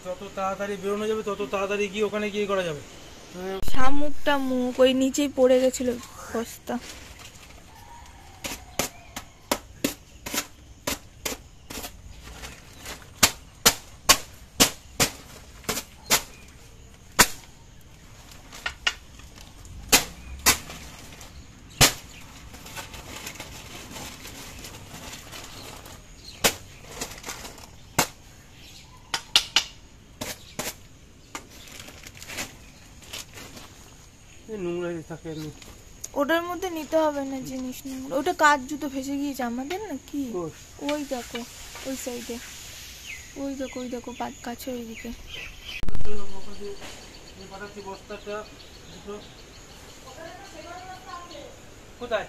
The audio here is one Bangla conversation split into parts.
যত তাড়াতাড়ি বেরোনো যাবে তত তাড়াতাড়ি গিয়ে ওখানে গিয়ে করা যাবে। শামুকটা মুখ ওই নিচেই পড়ে গেছিল বস্তা। নোংরা থাকে ওটার মধ্যে নিতে হবে না জিনিস, ওটা কাজ জুতো ফেসে গিয়েছে আমাদের না কি। ওই দেখো ওই সাইডে, ওই দেখো ওই দেখো কাছে ওইদিকে। কোথায়?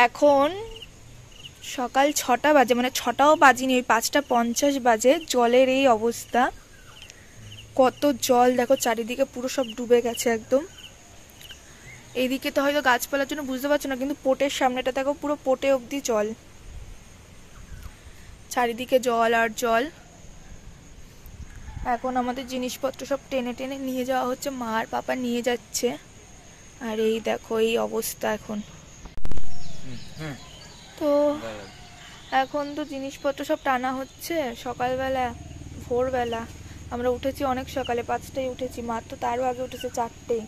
এখন সকাল 6টা বাজে, মানে 6টাও বাজিনি, ওই 5টা 50 বাজে। জলের এই অবস্থা, কত জল দেখো চারিদিকে, পুরো সব ডুবে গেছে একদম। এইদিকে তো হয়তো গাছপালার জন্য বুঝতে পারছো না, কিন্তু পোটের সামনেটা দেখো পুরো পোটে অবধি জল, চারিদিকে জল আর জল। এখন আমাদের জিনিসপত্র সব টেনে টেনে নিয়ে যাওয়া হচ্ছে, মা আর পাপা নিয়ে যাচ্ছে। আর এই দেখো এই অবস্থা এখন। তো এখন তো জিনিসপত্র সব টানা হচ্ছে। সকালবেলা ভোরবেলা আমরা উঠেছি অনেক সকালে, 5টায় উঠেছি, মা তো তারও আগে উঠেছে 4টে।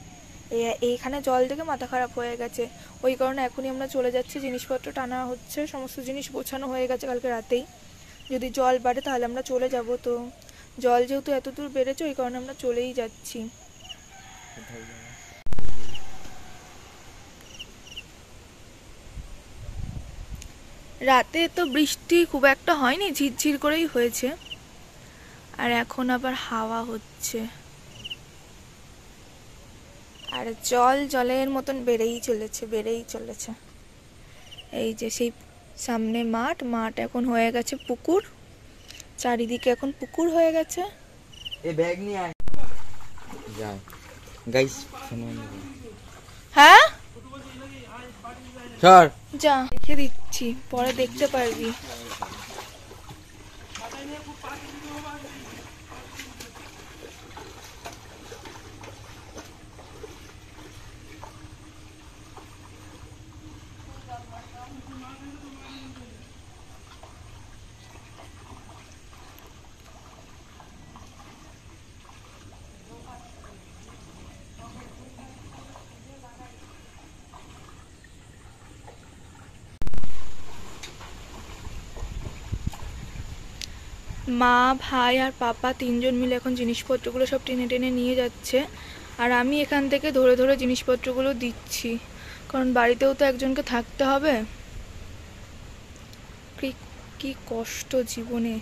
এইখানে জল দেখে মাথা খারাপ হয়ে গেছে, ওই কারণে এখনই আমরা চলে যাচ্ছি। জিনিসপত্র টানা হচ্ছে, সমস্ত জিনিস গোছানো হয়ে গেছে কালকে রাতেই। যদি জল বাড়ে তাহলে আমরা চলে যাব। তো জল যেহেতু এত দূর বেড়েছে ওই কারণে আমরা চলেই যাচ্ছি। রাতে তো বৃষ্টি খুব একটা হয়নি, ঝিরঝির করেই হয়েছে। আর এখন আবার হাওয়া হচ্ছে, আর জল জলের মতন বেড়েই চলেছে, বেড়েই চলেছে। এই যে সেই সামনে মাঠ, মাঠ এখন হয়ে গেছে পুকুর, চারিদিকে এখন পুকুর হয়ে গেছে। এই ব্যাগ নিয়ে আয় যাও গাইস, হ্যাঁ সর যা, রেখে দিচ্ছি, পরে দেখতে পারবি। মা, ভাই আর পাপা 3জন মিলে এখন জিনিসপত্রগুলো সব টেনে টেনে নিয়ে যাচ্ছে। আর আমি এখান থেকে ধরে ধরে জিনিসপত্রগুলো দিচ্ছি, কারণ বাড়িতেও তো একজনকে থাকতে হবে। কি কষ্ট জীবনে।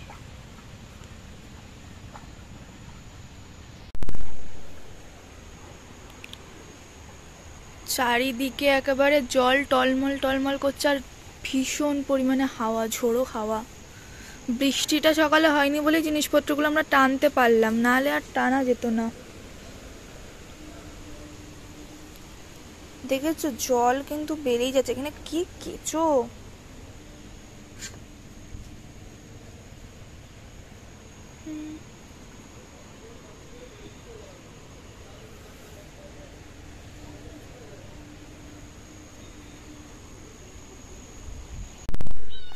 চারিদিকে একেবারে জল টলমল টলমল করছে, আর ভীষণ পরিমাণে হাওয়া, ঝোড়ো হাওয়া। বৃষ্টিটা সকালে হয়নি বলে জিনিসপত্রগুলো আমরা টানতে পারলাম, নাহলে আর টানা যেত না। দেখেছো জল কিন্তু বেড়েই যাচ্ছে, এখানে কি কেঁচো।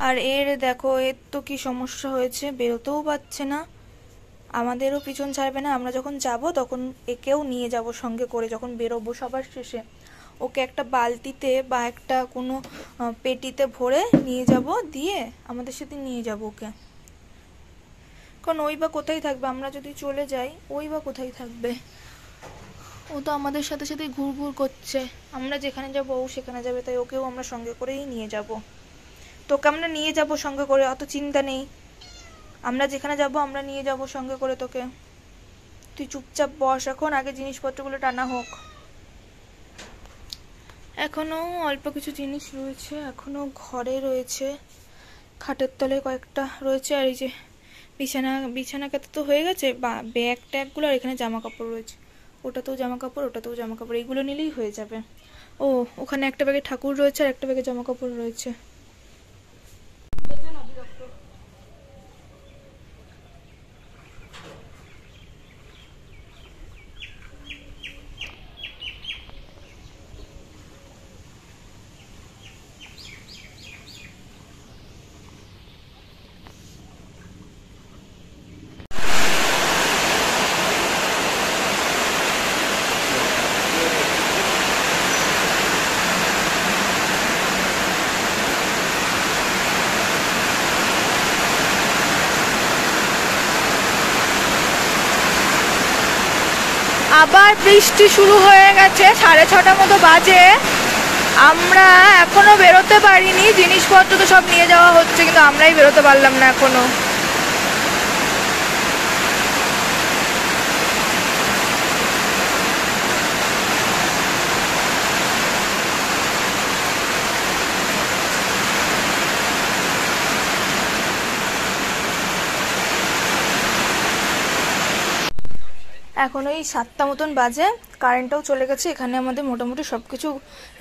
আর এর দেখো, এর তো কি সমস্যা হয়েছে, বেরোতেও পারছে না, আমাদেরও পিছন ছাড়বে না। আমরা যখন যাব তখন একেও নিয়ে যাব সঙ্গে করে, যখন বেরোবো সবার শেষে ওকে একটা বালতিতে বা একটা কোনো পেটিতে ভরে নিয়ে যাব, দিয়ে আমাদের সাথে নিয়ে যাব ওকে। কারণ ওই বা কোথায় থাকবে, আমরা যদি চলে যাই ওই বা কোথায় থাকবে। ও তো আমাদের সাথে সাথে ঘুর ঘুর করছে, আমরা যেখানে যাব ও সেখানে যাবে, তাই ওকেও আমরা সঙ্গে করেই নিয়ে যাব। তোকে আমরা নিয়ে যাব সঙ্গে করে, অত চিন্তা নেই, আমরা যেখানে যাব আমরা নিয়ে যাব সঙ্গে করে তোকে। তুই চুপচাপ বস এখন, আগে জিনিসপত্রগুলো টানা হোক। এখনো অল্প কিছু জিনিস রয়েছে, এখনো ঘরে রয়েছে, খাটের তলায় কয়েকটা রয়েছে। আর এই যে বিছানা কাতে তো হয়ে গেছে, ব্যাগ ট্যাগগুলো, আর এখানে জামা কাপড় রয়েছে, ওটাতেও জামা কাপড়, ওটাতেও জামা কাপড়, এইগুলো নিলেই হয়ে যাবে। ও ওখানে একটা ব্যাগে ঠাকুর রয়েছে আর একটা ব্যাগে জামা কাপড় রয়েছে। আবার বৃষ্টি শুরু হয়ে গেছে, 6:30 মতো বাজে। আমরা এখনো বেরোতে পারিনি, জিনিসপত্র তো সব নিয়ে যাওয়া হচ্ছে, কিন্তু আমরাই বেরোতে পারলাম না এখনো। এখন ওই 7টা মতন বাজে, কারেন্টটাও চলে গেছে। এখানে আমাদের মোটামুটি সব কিছু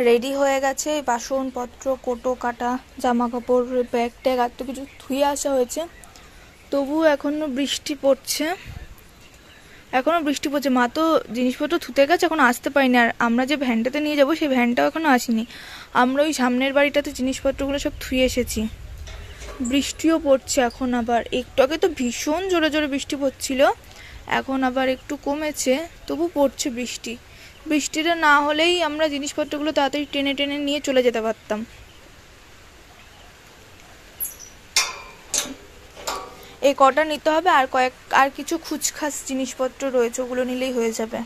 রেডি হয়ে গেছে, বাসনপত্র, কোটো কাটা, জামা কাপড়, ব্যাগ ট্যাগ আর তো কিছু ধুয়ে আসা হয়েছে। তবু এখনও বৃষ্টি পড়ছে, মা তো জিনিসপত্র ধুতে গেছে, এখন আসতে পারিনি। আর আমরা যে ভ্যানটাতে নিয়ে যাবো সেই ভ্যানটাও এখনও আসেনি। আমরা ওই সামনের বাড়িটাতে জিনিসপত্রগুলো সব ধুয়ে এসেছি। বৃষ্টিও পড়ছে এখন আবার, একটু আগে তো ভীষণ জোরে জোরে বৃষ্টি পড়ছিল, এখন আবার একটু কমেছে, তবু পড়ছে বৃষ্টি। বৃষ্টিটা না হলেই আমরা জিনিসপত্রগুলো তাড়াতাড়ি টেনে টেনে নিয়ে চলে যেতে পারতাম। এই কটা নিতে হবে, আর কিছু খুচখাস জিনিসপত্র রয়েছে, ওগুলো নিলেই হয়ে যাবে।